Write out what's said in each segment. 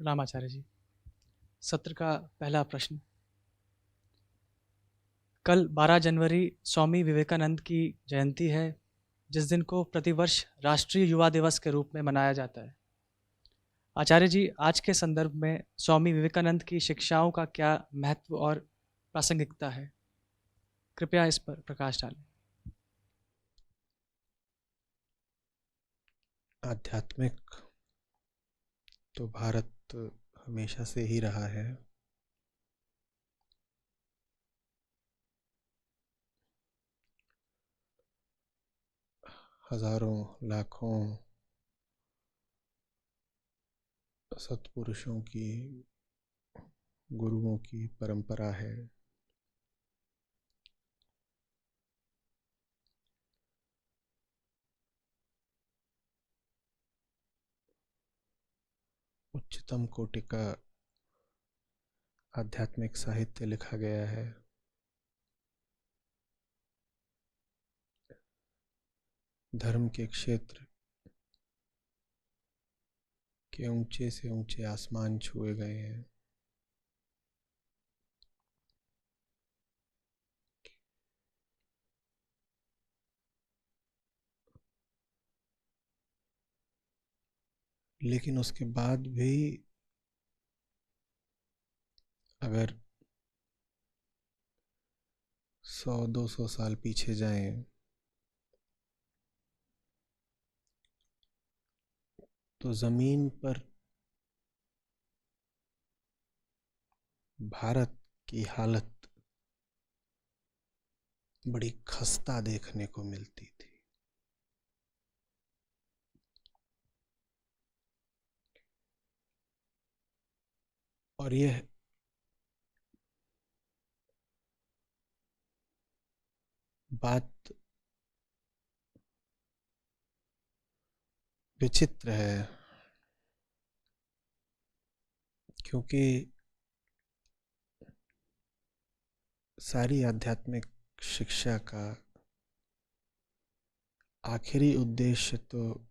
रामाचार्य जी। सत्र का पहला प्रश्न। कल 12 जनवरी स्वामी विवेकानंद की जयंती है, जिस दिन को प्रतिवर्ष राष्ट्रीय युवा दिवस के रूप में मनाया जाता है। आचार्य जी, आज के संदर्भ में स्वामी विवेकानंद की शिक्षाओं का क्या महत्व और प्रासंगिकता है? कृपया इस पर प्रकाश डालें। आध्यात्मिक तो भारत हमेशा से ही रहा है। हजारों लाखों सत्पुरुषों की, गुरुओं की परंपरा है। उच्चतम कोटि का आध्यात्मिक साहित्य लिखा गया है। धर्म के क्षेत्र के ऊंचे से ऊंचे आसमान छुए गए हैं। लेकिन उसके बाद भी अगर 100-200 साल पीछे जाएं तो जमीन पर भारत की हालत बड़ी खस्ता देखने को मिलती थी। और यह बात विचित्र है, क्योंकि सारी आध्यात्मिक शिक्षा का आखिरी उद्देश्य तो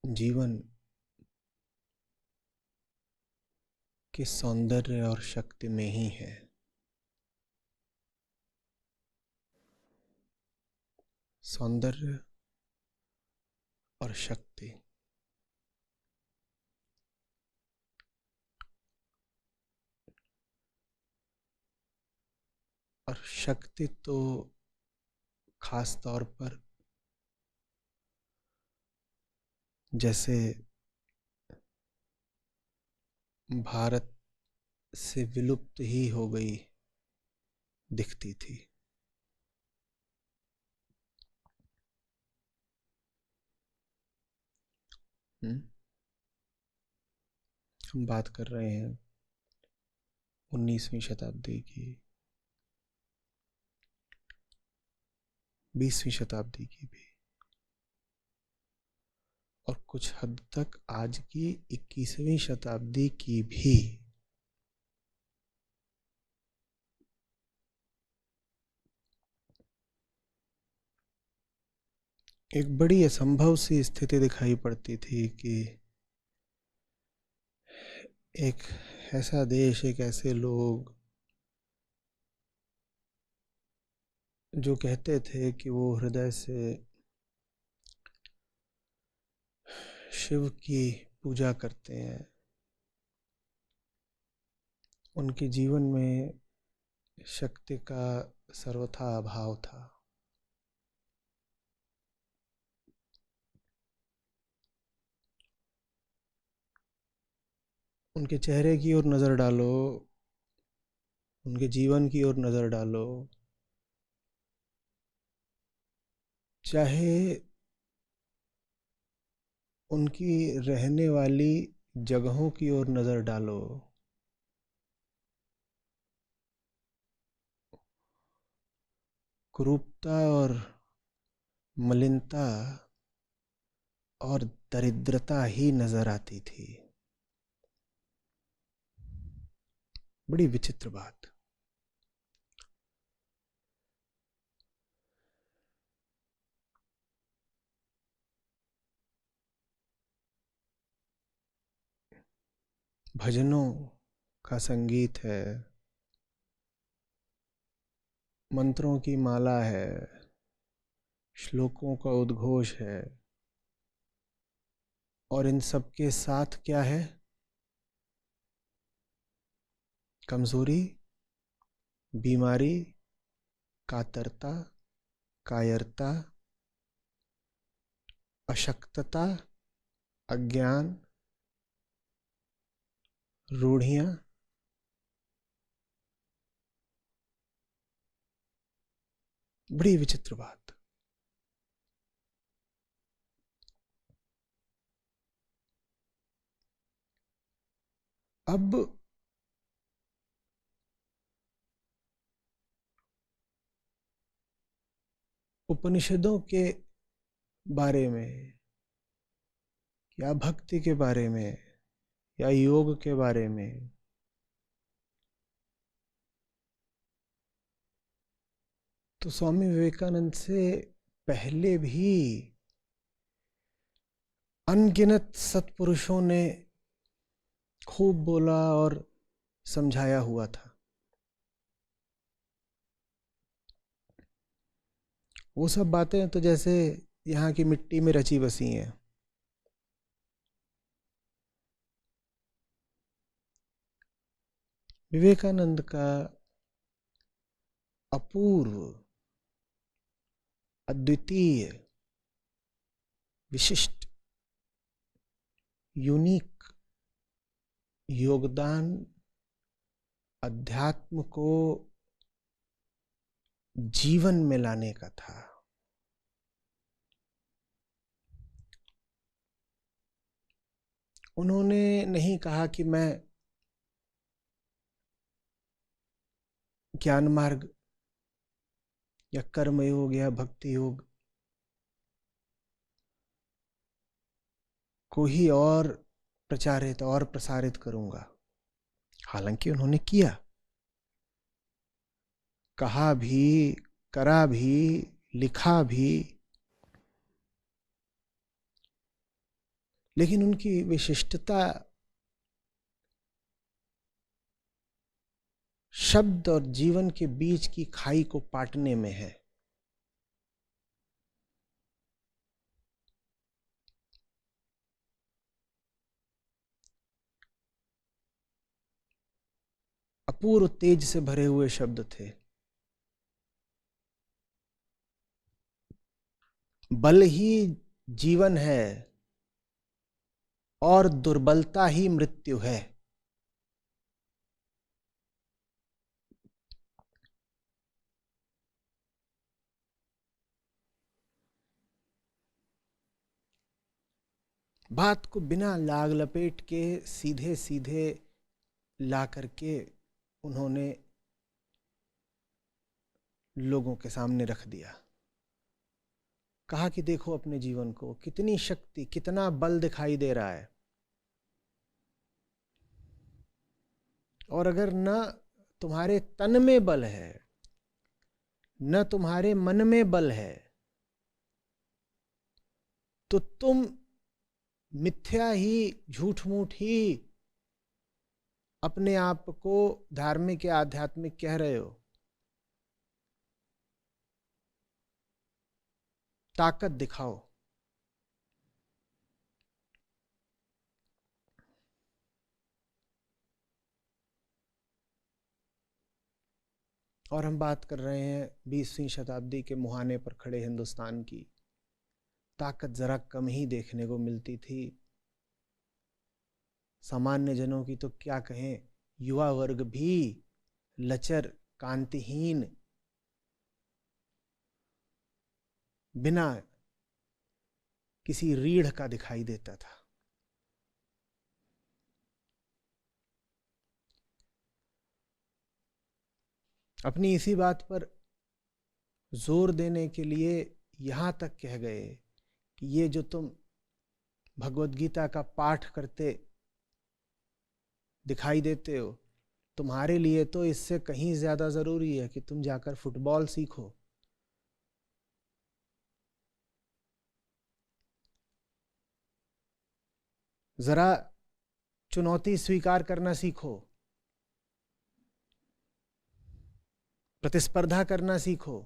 जीवन के सौंदर्य और शक्ति में ही है। सौंदर्य और शक्ति। और शक्ति तो खास तौर पर जैसे भारत से विलुप्त ही हो गई दिखती थी। हम बात कर रहे हैं 19वीं शताब्दी की, 20वीं शताब्दी की भी, और कुछ हद तक आज की 21वीं शताब्दी की भी। एक बड़ी असंभव सी स्थिति दिखाई पड़ती थी कि एक ऐसा देश, एक ऐसे लोग जो कहते थे कि वो हृदय से शिव की पूजा करते हैं, उनके जीवन में शक्ति का सर्वथा अभाव था। उनके चेहरे की ओर नज़र डालो, उनके जीवन की ओर नज़र डालो, चाहे उनकी रहने वाली जगहों की ओर नज़र डालो, कुरूपता और मलिनता और दरिद्रता ही नजर आती थी। बड़ी विचित्र बात। भजनों का संगीत है, मंत्रों की माला है, श्लोकों का उद्घोष है, और इन सब के साथ क्या है? कमजोरी, बीमारी, कातरता, कायरता, अशक्तता, अज्ञान, रूढ़ियां। बड़ी विचित्र बात। अब उपनिषदों के बारे में या भक्ति के बारे में या योग के बारे में तो स्वामी विवेकानंद से पहले भी अनगिनत सत्पुरुषों ने खूब बोला और समझाया हुआ था। वो सब बातें तो जैसे यहाँ की मिट्टी में रची बसी हैं। विवेकानंद का अपूर्व, अद्वितीय, विशिष्ट, यूनिक योगदान अध्यात्म को जीवन में लाने का था। उन्होंने नहीं कहा कि मैं ज्ञान मार्ग या कर्म योग या भक्ति योग को ही और प्रचारित और प्रसारित करूंगा। हालांकि उन्होंने किया, कहा भी, करा भी, लिखा भी, लेकिन उनकी विशिष्टता शब्द और जीवन के बीच की खाई को पाटने में है। अपूर्व तेज से भरे हुए शब्द थे। बल ही जीवन है और दुर्बलता ही मृत्यु है। बात को बिना लाग लपेट के सीधे सीधे ला करके उन्होंने लोगों के सामने रख दिया। कहा कि देखो अपने जीवन को, कितनी शक्ति, कितना बल दिखाई दे रहा है। और अगर न तुम्हारे तन में बल है, न तुम्हारे मन में बल है, तो तुम मिथ्या ही, झूठ मूठ ही अपने आप को धार्मिक या आध्यात्मिक कह रहे हो। ताकत दिखाओ। और हम बात कर रहे हैं 20वीं शताब्दी के मुहाने पर खड़े हिंदुस्तान की। ताकत जरा कम ही देखने को मिलती थी। सामान्य जनों की तो क्या कहें, युवा वर्ग भी लचर, कांतिहीन, बिना किसी रीढ़ का दिखाई देता था। अपनी इसी बात पर जोर देने के लिए यहां तक कह गए कि ये जो तुम भगवत गीता का पाठ करते दिखाई देते हो, तुम्हारे लिए तो इससे कहीं ज्यादा जरूरी है कि तुम जाकर फुटबॉल सीखो। जरा चुनौती स्वीकार करना सीखो, प्रतिस्पर्धा करना सीखो,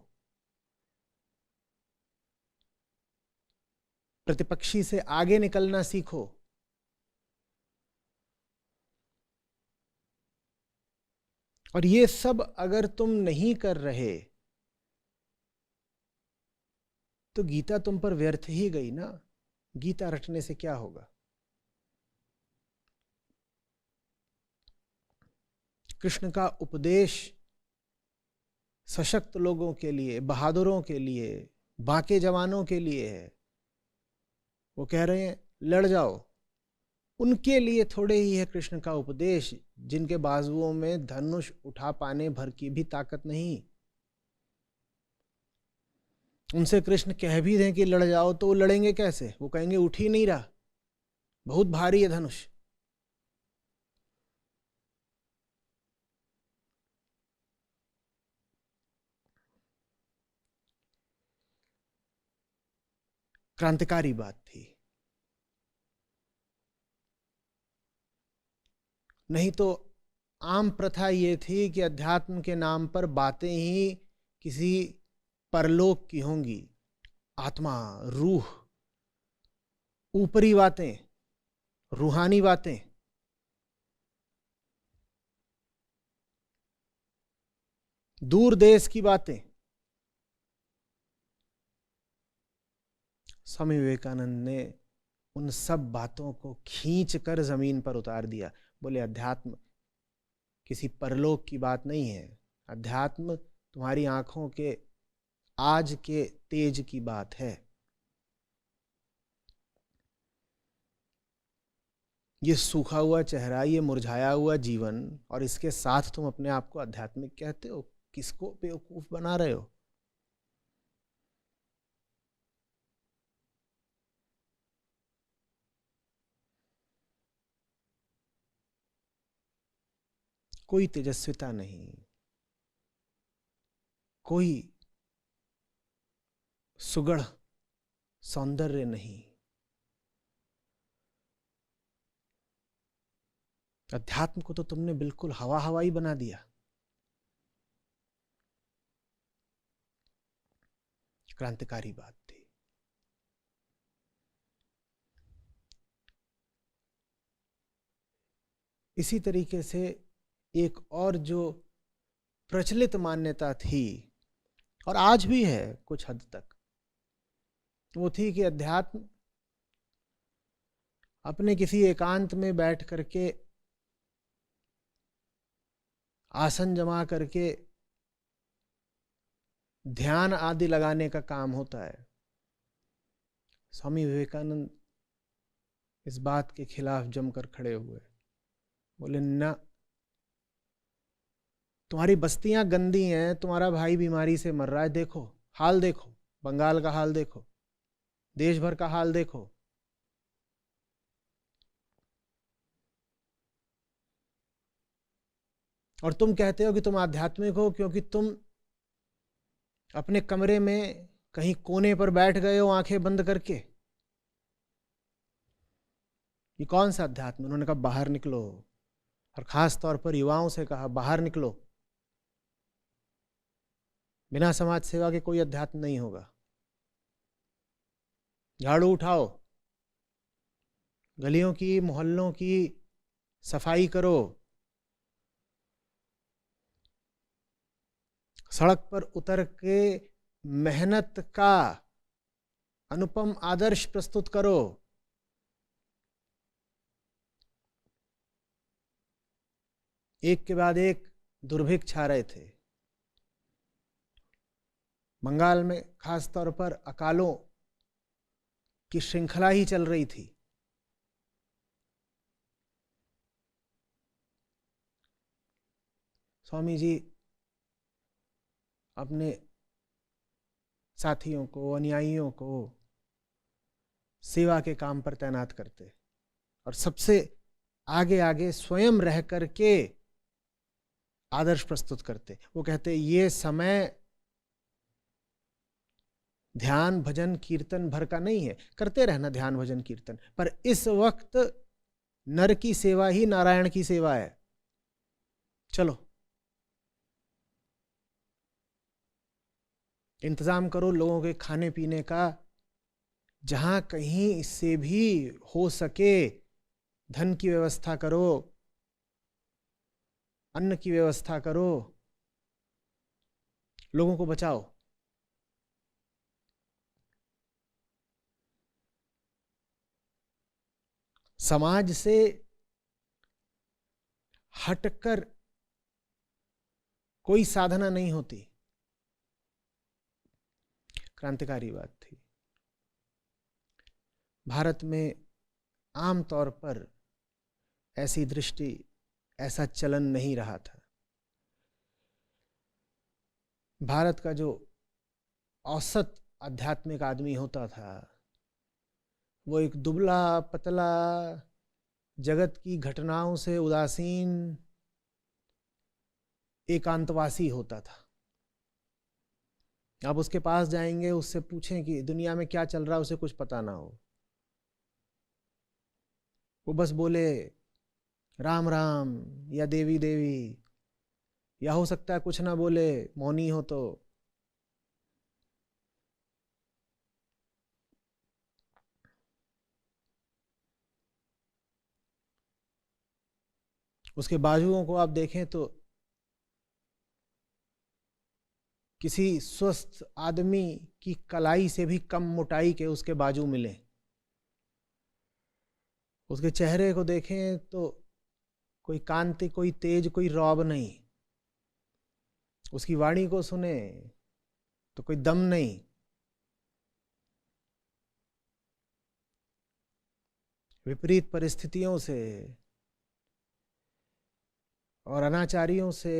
प्रतिपक्षी से आगे निकलना सीखो। और ये सब अगर तुम नहीं कर रहे तो गीता तुम पर व्यर्थ ही गई ना। गीता रटने से क्या होगा? कृष्ण का उपदेश सशक्त लोगों के लिए, बहादुरों के लिए, बाके जवानों के लिए है। वो कह रहे हैं लड़ जाओ, उनके लिए थोड़े ही है कृष्ण का उपदेश जिनके बाजुओं में धनुष उठा पाने भर की भी ताकत नहीं। उनसे कृष्ण कह भी दें कि लड़ जाओ तो वो लड़ेंगे कैसे? वो कहेंगे उठ ही नहीं रहा, बहुत भारी है धनुष। क्रांतिकारी बात थी। नहीं तो आम प्रथा ये थी कि अध्यात्म के नाम पर बातें ही किसी परलोक की होंगी, आत्मा, रूह, ऊपरी बातें, रूहानी बातें। दूर देश की बातें। स्वामी विवेकानंद ने उन सब बातों को खींच कर जमीन पर उतार दिया। बोले अध्यात्म किसी परलोक की बात नहीं है, अध्यात्म तुम्हारी आंखों के आज के तेज की बात है। ये सूखा हुआ चेहरा, ये मुरझाया हुआ जीवन, और इसके साथ तुम अपने आप को आध्यात्मिक कहते हो। किसको बेवकूफ बना रहे हो? कोई तेजस्विता नहीं, कोई सुगढ़ सौंदर्य नहीं। अध्यात्म को तो तुमने बिल्कुल हवा हवाई बना दिया। क्रांतिकारी बात थी। इसी तरीके से एक और जो प्रचलित मान्यता थी, और आज भी है कुछ हद तक, वो थी कि अध्यात्म अपने किसी एकांत में बैठ करके, आसन जमा करके ध्यान आदि लगाने का काम होता है। स्वामी विवेकानंद इस बात के खिलाफ जमकर खड़े हुए। बोले ना, तुम्हारी बस्तियां गंदी हैं, तुम्हारा भाई बीमारी से मर रहा है, देखो हाल, देखो बंगाल का हाल, देखो देश भर का हाल देखो। और तुम कहते हो कि तुम आध्यात्मिक हो क्योंकि तुम अपने कमरे में कहीं कोने पर बैठ गए हो आंखें बंद करके। ये कौन सा अध्यात्म? उन्होंने कहा बाहर निकलो, और खास तौर पर युवाओं से कहा बाहर निकलो। बिना समाज सेवा के कोई अध्यात्म नहीं होगा। झाड़ू उठाओ, गलियों की, मोहल्लों की सफाई करो, सड़क पर उतर के मेहनत का अनुपम आदर्श प्रस्तुत करो। एक के बाद एक दुर्भिक्ष छा रहे थे। बंगाल में खास तौर पर अकालों की श्रृंखला ही चल रही थी। स्वामी जी अपने साथियों को, अनुयायियों को सेवा के काम पर तैनात करते, और सबसे आगे आगे स्वयं रह करके आदर्श प्रस्तुत करते। वो कहते ये समय ध्यान भजन कीर्तन भर का नहीं है, करते रहना ध्यान भजन कीर्तन, पर इस वक्त नर की सेवा ही नारायण की सेवा है। चलो इंतजाम करो लोगों के खाने पीने का, जहां कहीं से भी हो सके धन की व्यवस्था करो, अन्न की व्यवस्था करो, लोगों को बचाओ। समाज से हटकर कोई साधना नहीं होती। क्रांतिकारी बात थी। भारत में आमतौर पर ऐसी दृष्टि, ऐसा चलन नहीं रहा था। भारत का जो औसत आध्यात्मिक आदमी होता था वो एक दुबला पतला, जगत की घटनाओं से उदासीन, एकांतवासी होता था। आप उसके पास जाएंगे, उससे पूछें कि दुनिया में क्या चल रहा है, उसे कुछ पता ना हो। वो बस बोले राम राम या देवी देवी, या हो सकता है कुछ ना बोले, मौनी हो तो। उसके बाजुओं को आप देखें तो किसी स्वस्थ आदमी की कलाई से भी कम मोटाई के उसके बाजू मिले। उसके चेहरे को देखें तो कोई कांति, कोई तेज, कोई रौब नहीं। उसकी वाणी को सुने तो कोई दम नहीं। विपरीत परिस्थितियों से और अनाचारियों से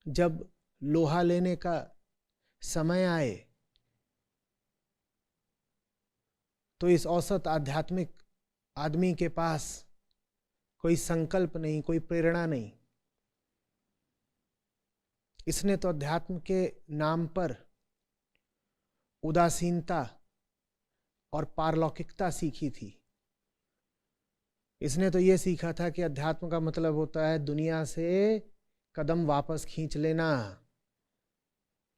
जब लोहा लेने का समय आए तो इस औसत आध्यात्मिक आदमी के पास कोई संकल्प नहीं, कोई प्रेरणा नहीं। इसने तो अध्यात्म के नाम पर उदासीनता और पारलौकिकता सीखी थी। इसने तो ये सीखा था कि अध्यात्म का मतलब होता है दुनिया से कदम वापस खींच लेना,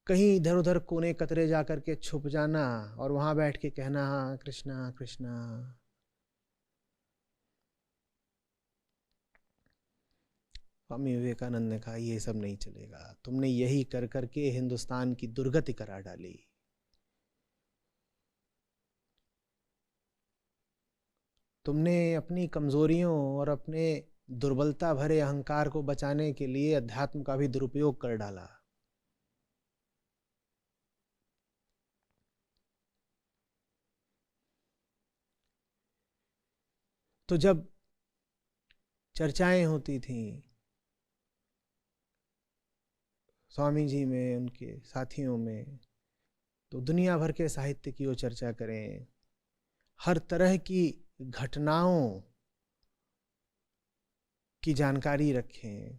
कहीं इधर उधर कोने कतरे जाकर के छुप जाना और वहां बैठ के कहना हाँ कृष्णा कृष्णा। स्वामी विवेकानंद ने कहा ये सब नहीं चलेगा, तुमने यही कर करके हिंदुस्तान की दुर्गति करा डाली। तुमने अपनी कमजोरियों और अपने दुर्बलता भरे अहंकार को बचाने के लिए अध्यात्म का भी दुरुपयोग कर डाला। तो जब चर्चाएं होती थीं स्वामी जी में, उनके साथियों में, तो दुनिया भर के साहित्य की वो चर्चा करें, हर तरह की घटनाओं की जानकारी रखें।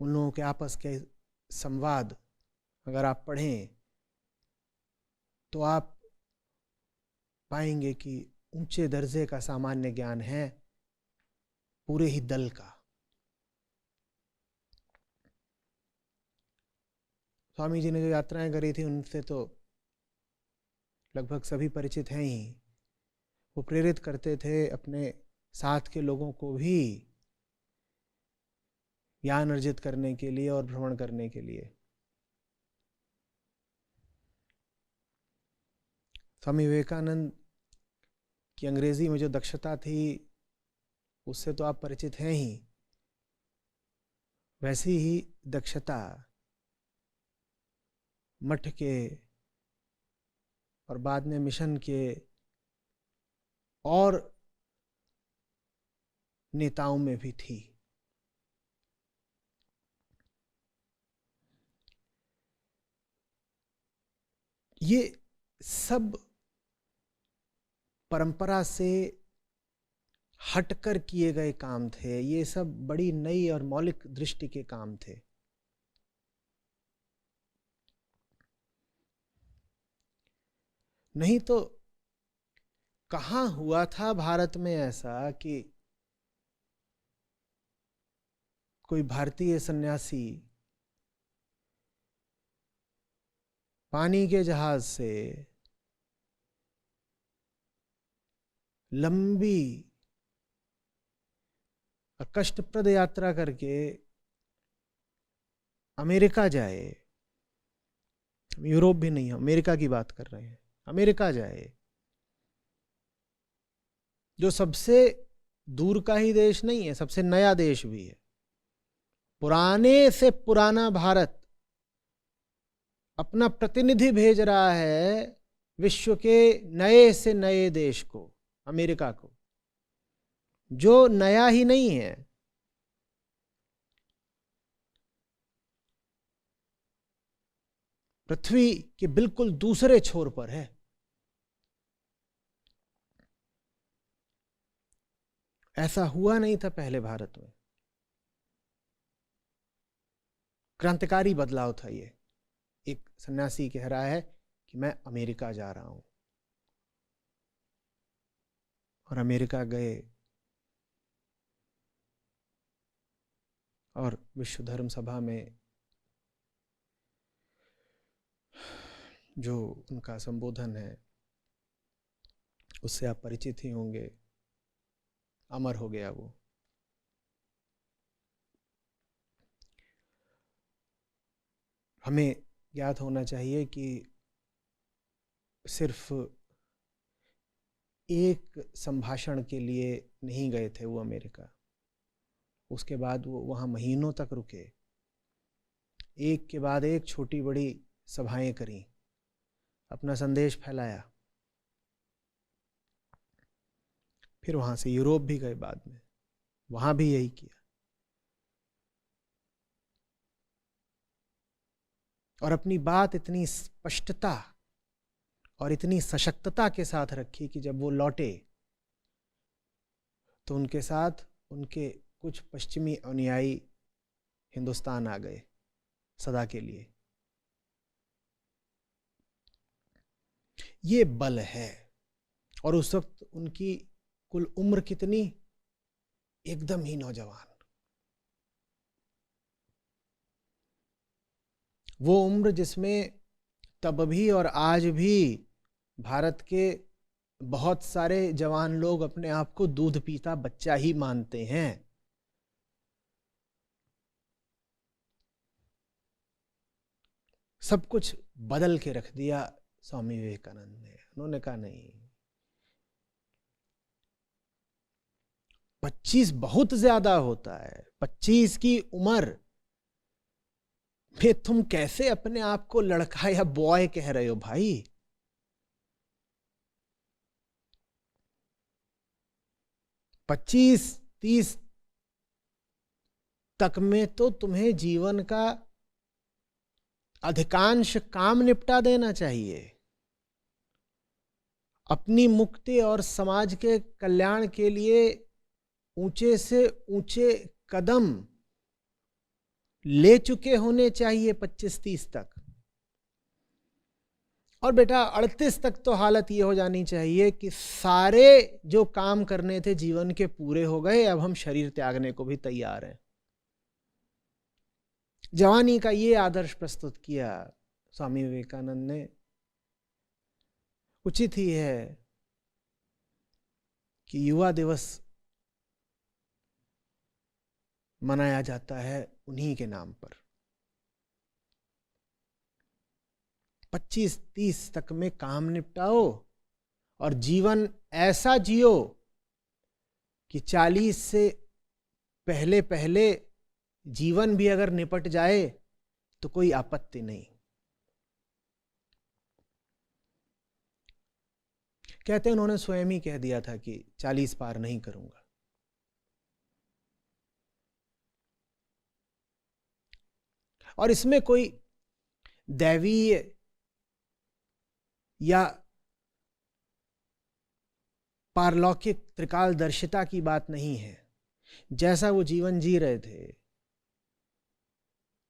उन लोगों के आपस के संवाद अगर आप पढ़ें तो आप पाएंगे कि ऊंचे दर्जे का सामान्य ज्ञान है पूरे ही दल का। स्वामी जी ने जो यात्राएं करी थी उनसे तो लगभग सभी परिचित हैं ही। वो प्रेरित करते थे अपने साथ के लोगों को भी ज्ञान अर्जित करने के लिए और भ्रमण करने के लिए। स्वामी विवेकानंद की अंग्रेजी में जो दक्षता थी उससे तो आप परिचित हैं ही, वैसी ही दक्षता मठ के और बाद में मिशन के और नेताओं में भी थी। ये सब परंपरा से हटकर किए गए काम थे। ये सब बड़ी नई और मौलिक दृष्टि के काम थे। नहीं तो कहाँ हुआ था भारत में ऐसा कि कोई भारतीय सन्यासी पानी के जहाज से लंबी कष्टप्रद यात्रा करके अमेरिका जाए, यूरोप भी नहीं, अमेरिका की बात कर रहे हैं, अमेरिका जाए, जो सबसे दूर का ही देश नहीं है, सबसे नया देश भी है। पुराने से पुराना भारत अपना प्रतिनिधि भेज रहा है विश्व के नए से नए देश को, अमेरिका को, जो नया ही नहीं है। पृथ्वी के बिल्कुल दूसरे छोर पर है। ऐसा हुआ नहीं था पहले भारत में। क्रांतिकारी बदलाव था ये। एक सन्यासी कह रहा है कि मैं अमेरिका जा रहा हूं, और अमेरिका गए और विश्व धर्म सभा में जो उनका संबोधन है उससे आप परिचित ही होंगे, अमर हो गया वो। हमें ज्ञात होना चाहिए कि सिर्फ एक संभाषण के लिए नहीं गए थे वो अमेरिका, उसके बाद वो वहाँ महीनों तक रुके, एक के बाद एक छोटी बड़ी सभाएं करी, अपना संदेश फैलाया। फिर वहाँ से यूरोप भी गए बाद में, वहाँ भी यही किया, और अपनी बात इतनी स्पष्टता और इतनी सशक्तता के साथ रखी कि जब वो लौटे तो उनके साथ उनके कुछ पश्चिमी अनुयायी हिंदुस्तान आ गए सदा के लिए। ये बल है। और उस वक्त उनकी कुल उम्र कितनी, एकदम ही नौजवान। वो उम्र जिसमें तब भी और आज भी भारत के बहुत सारे जवान लोग अपने आप को दूध पीता बच्चा ही मानते हैं। सब कुछ बदल के रख दिया स्वामी विवेकानंद ने। उन्होंने कहा नहीं, 25 बहुत ज्यादा होता है। 25 की उम्र में तुम कैसे अपने आप को लड़का या बॉय कह रहे हो भाई? 25-30 तक में तो तुम्हें जीवन का अधिकांश काम निपटा देना चाहिए। अपनी मुक्ति और समाज के कल्याण के लिए ऊंचे से ऊंचे कदम ले चुके होने चाहिए 25-30 तक। और बेटा 38 तक तो हालत ये हो जानी चाहिए कि सारे जो काम करने थे जीवन के पूरे हो गए, अब हम शरीर त्यागने को भी तैयार हैं। जवानी का ये आदर्श प्रस्तुत किया स्वामी विवेकानंद ने। उचित ही है कि युवा दिवस मनाया जाता है उन्हीं के नाम पर। 25-30 तक में काम निपटाओ और जीवन ऐसा जियो कि 40 से पहले पहले जीवन भी अगर निपट जाए तो कोई आपत्ति नहीं। कहते हैं उन्होंने स्वयं ही कह दिया था कि 40 पार नहीं करूंगा। और इसमें कोई दैवीय या पारलौकिक त्रिकालदर्शिता की बात नहीं है। जैसा वो जीवन जी रहे थे,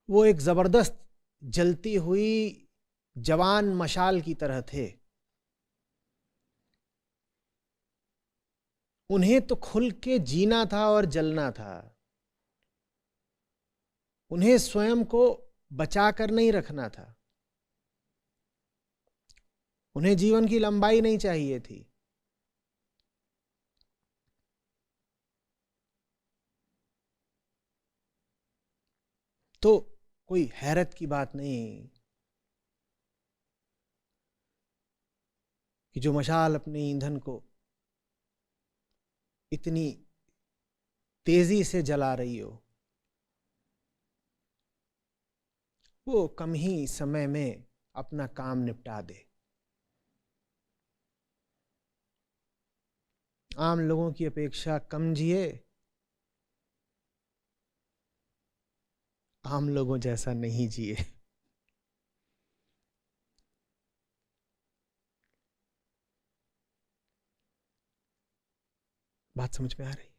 वो एक जबरदस्त जलती हुई जवान मशाल की तरह थे। उन्हें तो खुल के जीना था और जलना था। उन्हें स्वयं को बचा कर नहीं रखना था। उन्हें जीवन की लंबाई नहीं चाहिए थी। तो कोई हैरत की बात नहीं कि जो मशाल अपने ईंधन को इतनी तेजी से जला रही हो, वो कम ही समय में अपना काम निपटा दे। आम लोगों की अपेक्षा कम जिए, आम लोगों जैसा नहीं जिए। बात समझ में आ रही है?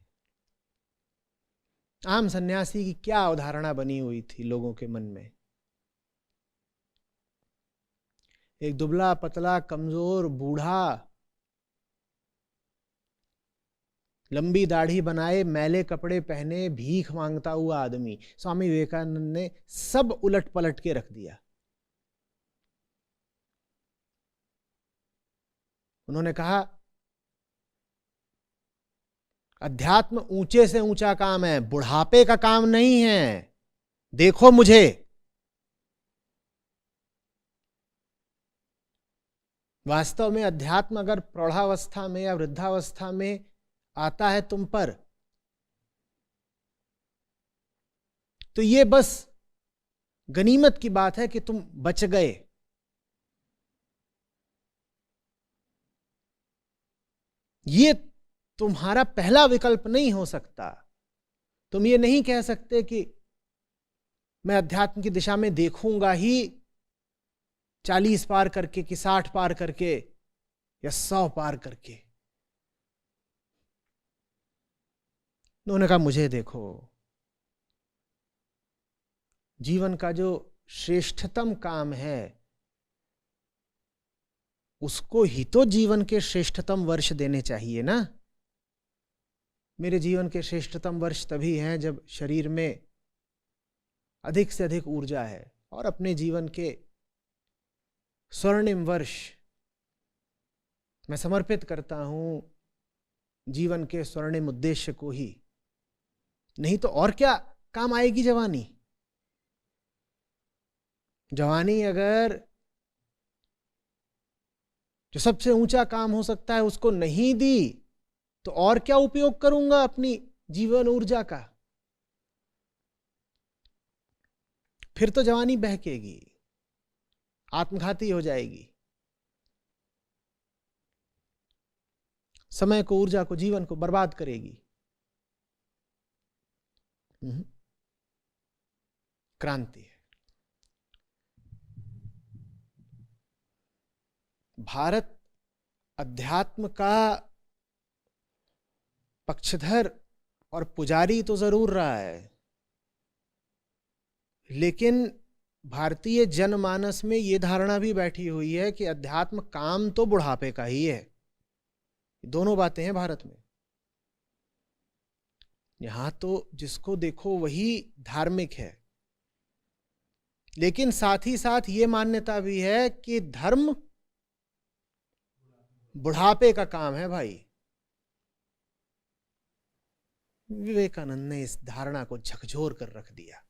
आम सन्यासी की क्या अवधारणा बनी हुई थी लोगों के मन में? एक दुबला पतला कमजोर बूढ़ा, लंबी दाढ़ी बनाए, मैले कपड़े पहने, भीख मांगता हुआ आदमी। स्वामी विवेकानंद ने सब उलट पलट के रख दिया। उन्होंने कहा, अध्यात्म ऊंचे से ऊंचा काम है, बुढ़ापे का काम नहीं है। देखो मुझे। वास्तव में अध्यात्म अगर प्रौढ़ावस्था में या वृद्धावस्था में आता है तुम पर, तो ये बस गनीमत की बात है कि तुम बच गए। ये तुम्हारा पहला विकल्प नहीं हो सकता। तुम ये नहीं कह सकते कि मैं अध्यात्म की दिशा में देखूंगा ही 40 पार करके कि 60 पार करके या 100 पार करके। उन्होंने कहा, मुझे देखो। जीवन का जो श्रेष्ठतम काम है, उसको ही तो जीवन के श्रेष्ठतम वर्ष देने चाहिए ना। मेरे जीवन के श्रेष्ठतम वर्ष तभी हैं जब शरीर में अधिक से अधिक ऊर्जा है, और अपने जीवन के स्वर्णिम वर्ष मैं समर्पित करता हूं जीवन के स्वर्णिम उद्देश्य को ही। नहीं तो और क्या काम आएगी जवानी? जवानी अगर जो सबसे ऊंचा काम हो सकता है उसको नहीं दी, तो और क्या उपयोग करूंगा अपनी जीवन ऊर्जा का? फिर तो जवानी बहकेगी, आत्मघाती हो जाएगी। समय को, ऊर्जा को, जीवन को बर्बाद करेगी। क्रांति है। भारत अध्यात्म का पक्षधर और पुजारी तो जरूर रहा है, लेकिन भारतीय जनमानस में यह धारणा भी बैठी हुई है कि अध्यात्म काम तो बुढ़ापे का ही है। दोनों बातें हैं भारत में। यहां तो जिसको देखो वही धार्मिक है, लेकिन साथ ही साथ ये मान्यता भी है कि धर्म बुढ़ापे का काम है भाई। विवेकानंद ने इस धारणा को झकझोर कर रख दिया।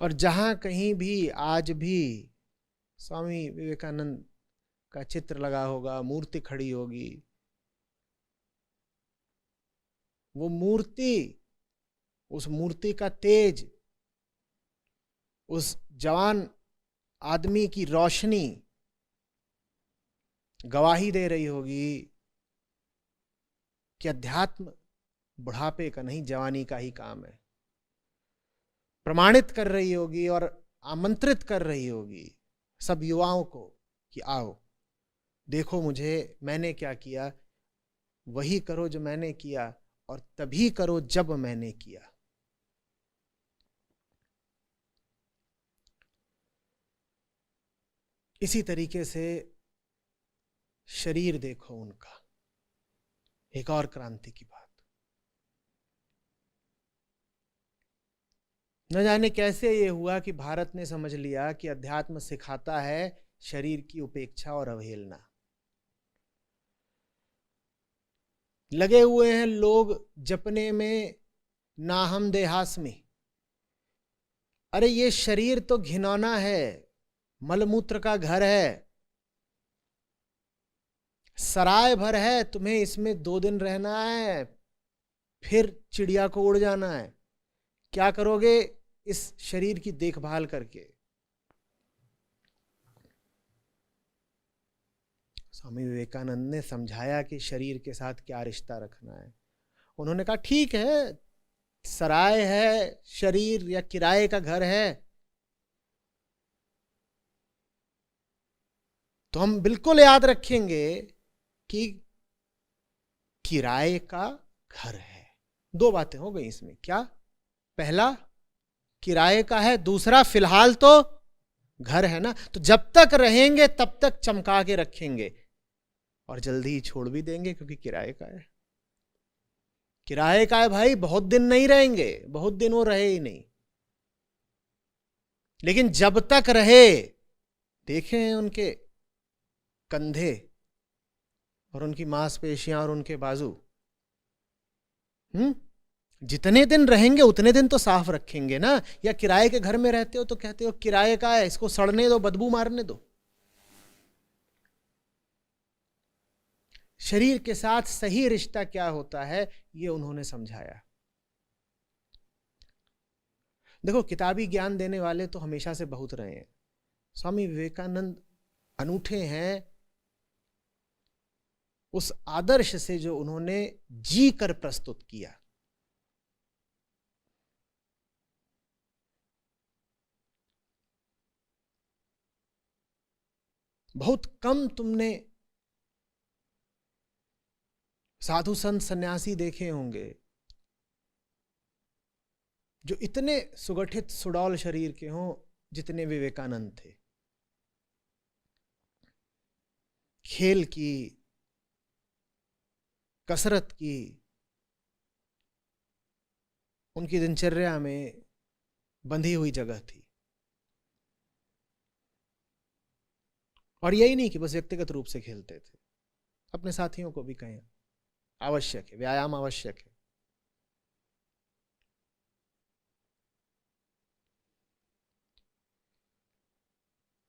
और जहां कहीं भी आज भी स्वामी विवेकानंद का चित्र लगा होगा, मूर्ति खड़ी होगी, वो मूर्ति, उस मूर्ति का तेज, उस जवान आदमी की रोशनी गवाही दे रही होगी कि अध्यात्म बुढ़ापे का नहीं, जवानी का ही काम है। प्रमाणित कर रही होगी और आमंत्रित कर रही होगी सब युवाओं को कि आओ, देखो मुझे, मैंने क्या किया, वही करो जो मैंने किया, और तभी करो जब मैंने किया। इसी तरीके से शरीर देखो उनका। एक और क्रांति की बात, न जाने कैसे ये हुआ कि भारत ने समझ लिया कि अध्यात्म सिखाता है शरीर की उपेक्षा और अवहेलना। लगे हुए हैं लोग जपने में नाहम देहास्मि। अरे ये शरीर तो घिनौना है, मलमूत्र का घर है, सराय भर है, तुम्हें इसमें 2 दिन रहना है, फिर चिड़िया को उड़ जाना है। क्या करोगे इस शरीर की देखभाल करके? स्वामी विवेकानंद ने समझाया कि शरीर के साथ क्या रिश्ता रखना है। उन्होंने कहा ठीक है, सराय है शरीर या किराए का घर है, तो हम बिल्कुल याद रखेंगे कि किराए का घर है। 2 बातें हो गई इसमें। क्या? पहला किराए का है, दूसरा फिलहाल तो घर है ना, तो जब तक रहेंगे तब तक चमका के रखेंगे और जल्दी ही छोड़ भी देंगे, क्योंकि किराए का है। किराए का है भाई, बहुत दिन नहीं रहेंगे, बहुत दिन वो रहे ही नहीं, लेकिन जब तक रहे, देखें उनके कंधे और उनकी मांसपेशियां और उनके बाजू, जितने दिन रहेंगे उतने दिन तो साफ रखेंगे ना। या किराए के घर में रहते हो तो कहते हो किराए का है, इसको सड़ने दो, बदबू मारने दो। शरीर के साथ सही रिश्ता क्या होता है, ये उन्होंने समझाया। देखो, किताबी ज्ञान देने वाले तो हमेशा से बहुत रहे हैं। स्वामी विवेकानंद अनूठे हैं उस आदर्श से जो उन्होंने जी कर प्रस्तुत किया। बहुत कम तुमने साधु संत सन्यासी देखे होंगे जो इतने सुगठित सुडौल शरीर के हों जितने विवेकानंद थे। खेल की, कसरत की उनकी दिनचर्या में बंधी हुई जगह थी। और यही नहीं कि बस व्यक्तिगत रूप से खेलते थे, अपने साथियों को भी कहें, आवश्यक है, व्यायाम आवश्यक है।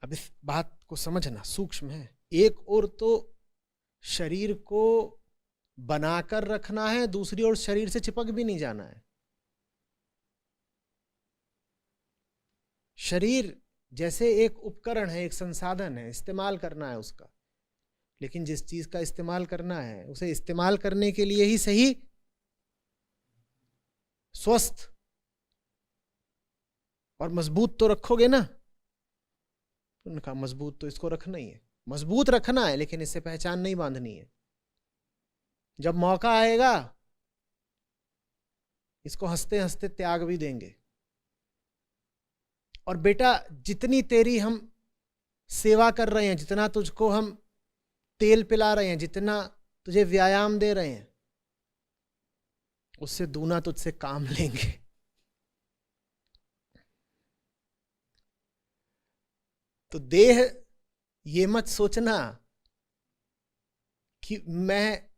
अब इस बात को समझना सूक्ष्म है। एक ओर तो शरीर को बनाकर रखना है, दूसरी ओर शरीर से चिपक भी नहीं जाना है। शरीर जैसे एक उपकरण है, एक संसाधन है, इस्तेमाल करना है उसका, लेकिन जिस चीज का इस्तेमाल करना है उसे इस्तेमाल करने के लिए ही सही, स्वस्थ और मजबूत तो रखोगे ना। उनका मजबूत तो इसको रखना ही है, मजबूत रखना है, लेकिन इससे पहचान नहीं बांधनी है। जब मौका आएगा इसको हंसते हंसते त्याग भी देंगे। और बेटा, जितनी तेरी हम सेवा कर रहे हैं, जितना तुझको हम तेल पिला रहे हैं, जितना तुझे व्यायाम दे रहे हैं, उससे दूना तुझसे काम लेंगे। तो देह ये मत सोचना कि मैं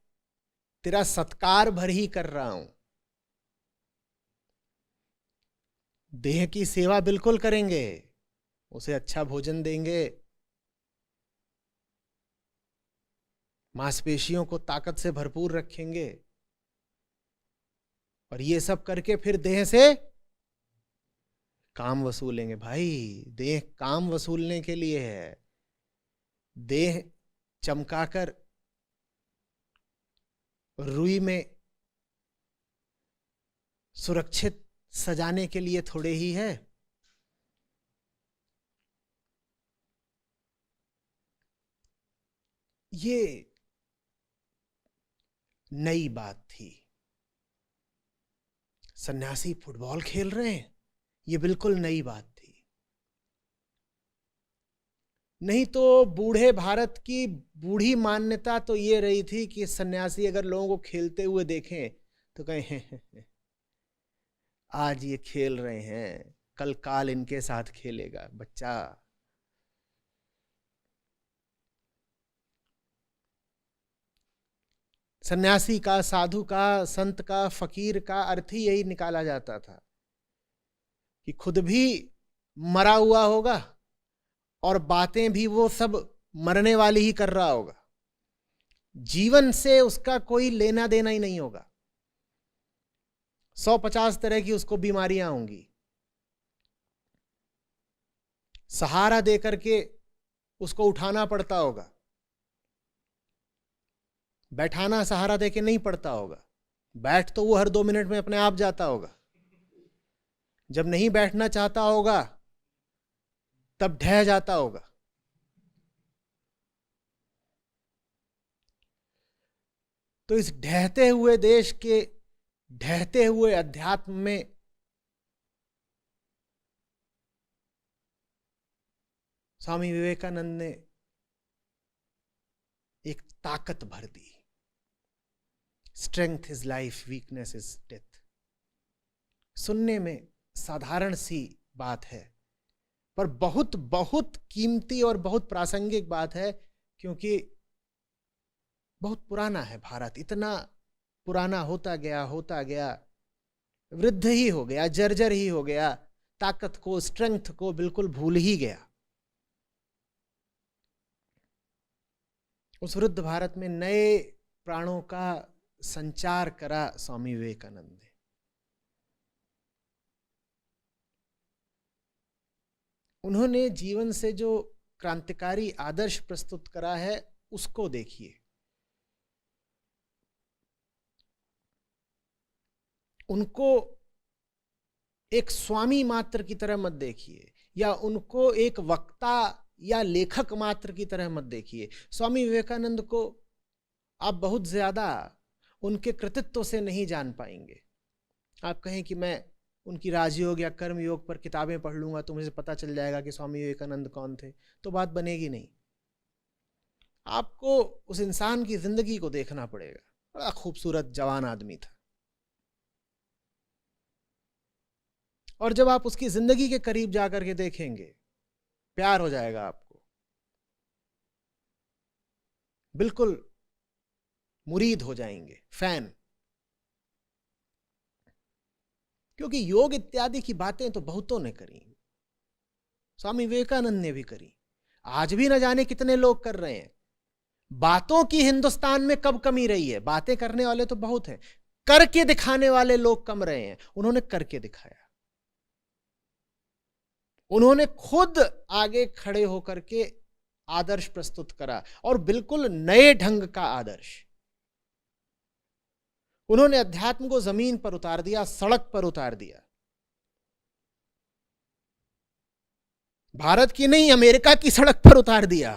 तेरा सत्कार भर ही कर रहा हूं। देह की सेवा बिल्कुल करेंगे, उसे अच्छा भोजन देंगे, मांसपेशियों को ताकत से भरपूर रखेंगे, और ये सब करके फिर देह से काम वसूलेंगे। भाई, देह काम वसूलने के लिए है। देह चमकाकर रुई में सुरक्षित सजाने के लिए थोड़े ही है। ये नई बात थी। सन्यासी फुटबॉल खेल रहे हैं, ये बिल्कुल नई बात थी। नहीं तो बूढ़े भारत की बूढ़ी मान्यता तो ये रही थी कि सन्यासी अगर लोगों को खेलते हुए देखें तो कहें आज ये खेल रहे हैं, कल काल इनके साथ खेलेगा बच्चा। सन्यासी का, साधु का, संत का, फकीर का अर्थ ही यही निकाला जाता था कि खुद भी मरा हुआ होगा और बातें भी वो सब मरने वाली ही कर रहा होगा, जीवन से उसका कोई लेना देना ही नहीं होगा। 150 तरह की उसको बीमारियां होंगी, सहारा दे करके उसको उठाना पड़ता होगा, बैठाना सहारा देके नहीं पड़ता होगा। बैठ तो वो हर 2 मिनट में अपने आप जाता होगा, जब नहीं बैठना चाहता होगा तब ढह जाता होगा। तो इस ढहते हुए देश के ढहते हुए अध्यात्म में स्वामी विवेकानंद ने एक ताकत भर दी। Strength is life, weakness is death. सुनने में साधारण सी बात है, पर बहुत बहुत कीमती और बहुत प्रासंगिक बात है, क्योंकि बहुत पुराना है भारत, इतना पुराना होता गया, वृद्ध ही हो गया, जर्जर ही हो गया, ताकत को, स्ट्रेंथ को बिल्कुल भूल ही गया। उस वृद्ध भारत में नए प्राणों का संचार करा स्वामी विवेकानंद ने। उन्होंने जीवन से जो क्रांतिकारी आदर्श प्रस्तुत करा है उसको देखिए। उनको एक स्वामी मात्र की तरह मत देखिए, या उनको एक वक्ता या लेखक मात्र की तरह मत देखिए। स्वामी विवेकानंद को आप बहुत ज्यादा उनके कृतित्व से नहीं जान पाएंगे। आप कहें कि मैं उनकी राजयोग या कर्म योग पर किताबें पढ़ लूंगा तो मुझे पता चल जाएगा कि स्वामी विवेकानंद कौन थे, तो बात बनेगी नहीं। आपको उस इंसान की जिंदगी को देखना पड़ेगा। बड़ा खूबसूरत जवान आदमी था, और जब आप उसकी जिंदगी के करीब जाकर के देखेंगे, प्यार हो जाएगा आपको, बिल्कुल मुरीद हो जाएंगे, फैन। क्योंकि योग इत्यादि की बातें तो बहुतों ने करी, स्वामी विवेकानंद ने भी करी, आज भी न जाने कितने लोग कर रहे हैं। बातों की हिंदुस्तान में कब कमी रही है? बातें करने वाले तो बहुत हैं, करके दिखाने वाले लोग कम रहे हैं। उन्होंने करके दिखाया, उन्होंने खुद आगे खड़े होकर के आदर्श प्रस्तुत करा, और बिल्कुल नए ढंग का आदर्श। उन्होंने अध्यात्म को जमीन पर उतार दिया, सड़क पर उतार दिया। भारत की नहीं, अमेरिका की सड़क पर उतार दिया।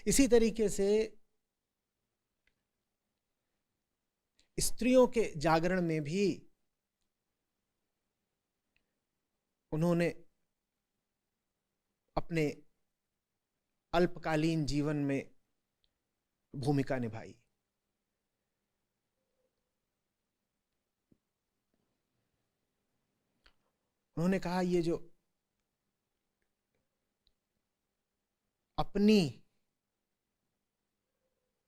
इसी तरीके से स्त्रियों के जागरण में भी उन्होंने अपने अल्पकालीन जीवन में भूमिका निभाई। उन्होंने कहा, ये जो अपनी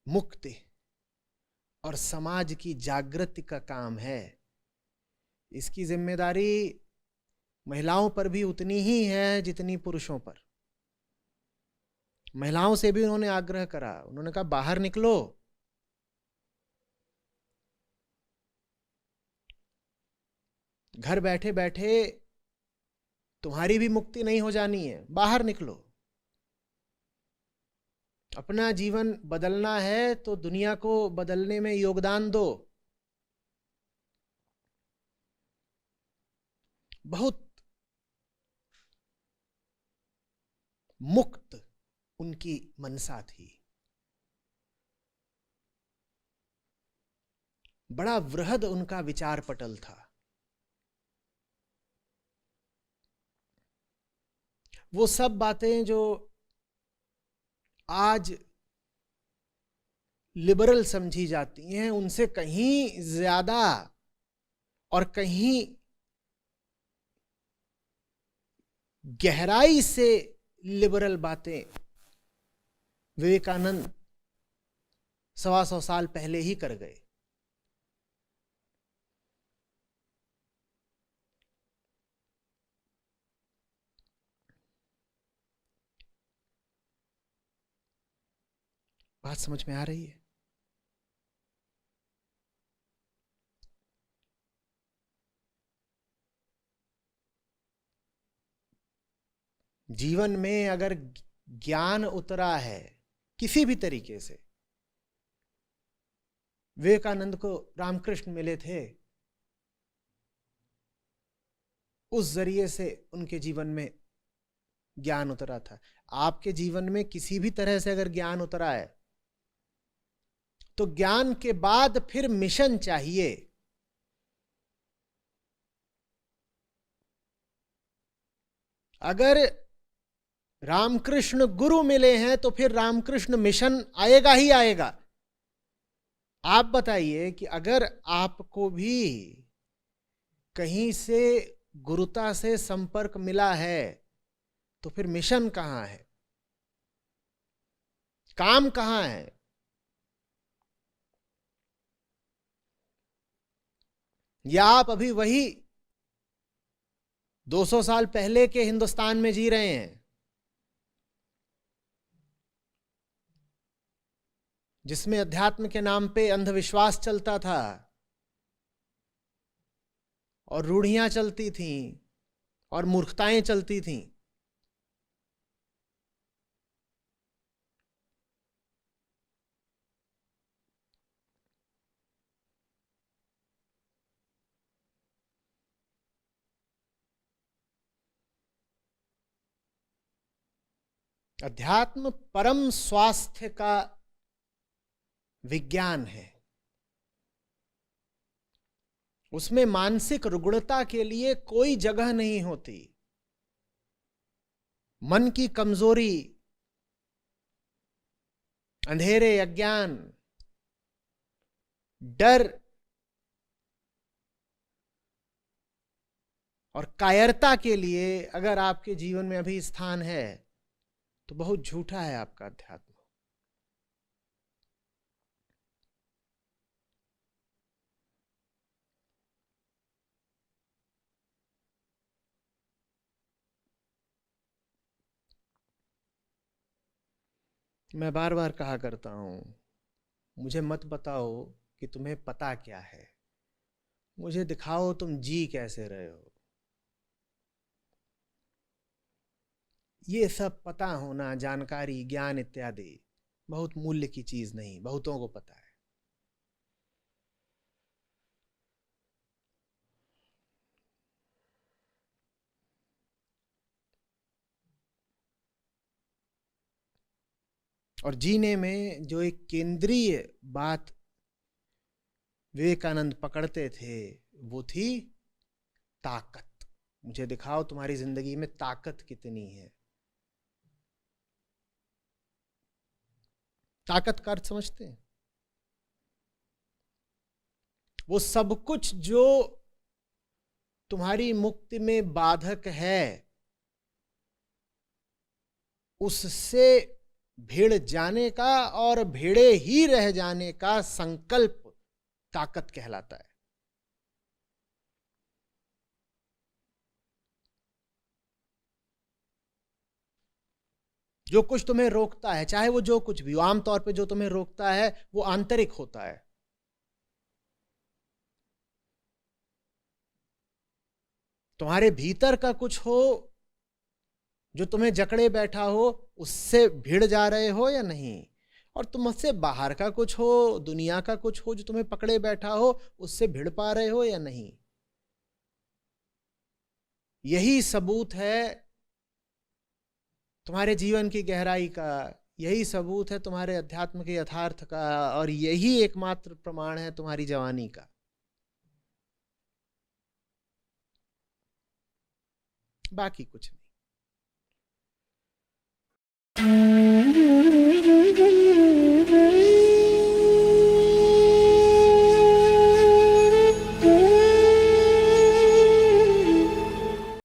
मुक्ति और समाज की जागृति का काम है, इसकी जिम्मेदारी महिलाओं पर भी उतनी ही है जितनी पुरुषों पर। महिलाओं से भी उन्होंने आग्रह करा, उन्होंने कहा बाहर निकलो, घर बैठे बैठे तुम्हारी भी मुक्ति नहीं हो जानी है, बाहर निकलो। अपना जीवन बदलना है तो दुनिया को बदलने में योगदान दो। बहुत मुक्त उनकी मनसा थी, बड़ा वृहद उनका विचार पटल था। वो सब बातें जो आज लिबरल समझी जाती हैं, उनसे कहीं ज्यादा और कहीं गहराई से लिबरल बातें विवेकानंद 125 साल पहले ही कर गए। बात समझ में आ रही है? जीवन में अगर ज्ञान उतरा है किसी भी तरीके से, विवेकानंद को रामकृष्ण मिले थे, उस जरिए से उनके जीवन में ज्ञान उतरा था। आपके जीवन में किसी भी तरह से अगर ज्ञान उतरा है तो ज्ञान के बाद फिर मिशन चाहिए। अगर रामकृष्ण गुरु मिले हैं तो फिर रामकृष्ण मिशन आएगा ही आएगा। आप बताइए कि अगर आपको भी कहीं से गुरुता से संपर्क मिला है तो फिर मिशन कहां है, काम कहां है? या आप अभी वही 200 साल पहले के हिंदुस्तान में जी रहे हैं जिसमें अध्यात्म के नाम पे अंधविश्वास चलता था और रूढ़ियां चलती थीं और मूर्खताएं चलती थीं। अध्यात्म परम स्वास्थ्य का विज्ञान है। उसमें मानसिक रुग्णता के लिए कोई जगह नहीं होती। मन की कमजोरी, अंधेरे, अज्ञान, डर और कायरता के लिए अगर आपके जीवन में अभी स्थान है तो बहुत झूठा है आपका अध्यात्म। मैं बार बार कहा करता हूं, मुझे मत बताओ कि तुम्हें पता क्या है, मुझे दिखाओ तुम जी कैसे रहे हो। ये सब पता होना, जानकारी, ज्ञान इत्यादि बहुत मूल्य की चीज नहीं, बहुतों को पता है। और जीने में जो एक केंद्रीय बात विवेकानंद पकड़ते थे वो थी ताकत। मुझे दिखाओ तुम्हारी जिंदगी में ताकत कितनी है। ताकत का अर्थ समझते हैं? वो सब कुछ जो तुम्हारी मुक्ति में बाधक है उससे भिड़ जाने का और भिड़े ही रह जाने का संकल्प ताकत कहलाता है। जो कुछ तुम्हें रोकता है, चाहे वो जो कुछ भी, आमतौर पे जो तुम्हें रोकता है वो आंतरिक होता है। तुम्हारे भीतर का कुछ हो जो तुम्हें जकड़े बैठा हो, उससे भिड़ जा रहे हो या नहीं, और तुमसे बाहर का कुछ हो, दुनिया का कुछ हो जो तुम्हें पकड़े बैठा हो, उससे भिड़ पा रहे हो या नहीं। यही सबूत है तुम्हारे जीवन की गहराई का, यही सबूत है तुम्हारे अध्यात्म के यथार्थ का, और यही एकमात्र प्रमाण है तुम्हारी जवानी का। बाकी कुछ नहीं।